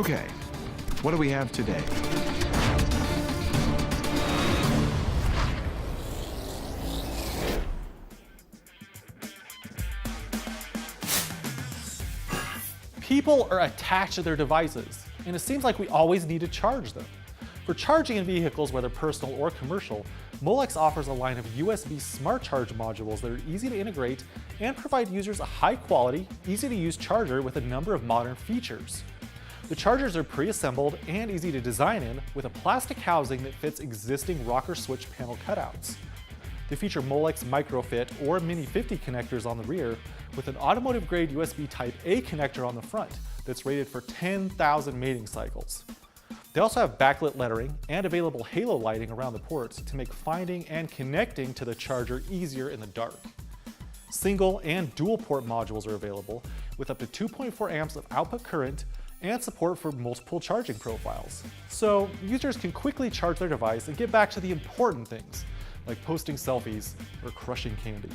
Okay, what do we have today? People are attached to their devices, and it seems like we always need to charge them. For charging in vehicles, whether personal or commercial, Molex offers a line of USB smart charge modules that are easy to integrate and provide users a high-quality, easy-to-use charger with a number of modern features. The chargers are pre-assembled and easy to design in, with a plastic housing that fits existing rocker switch panel cutouts. They feature Molex MicroFit or Mini 50 connectors on the rear, with an automotive-grade USB Type-A connector on the front that's rated for 10,000 mating cycles. They also have backlit lettering and available halo lighting around the ports to make finding and connecting to the charger easier in the dark. Single and dual port modules are available with up to 2.4 amps of output current and support for multiple charging profiles. So users can quickly charge their device and get back to the important things, like posting selfies or crushing candy.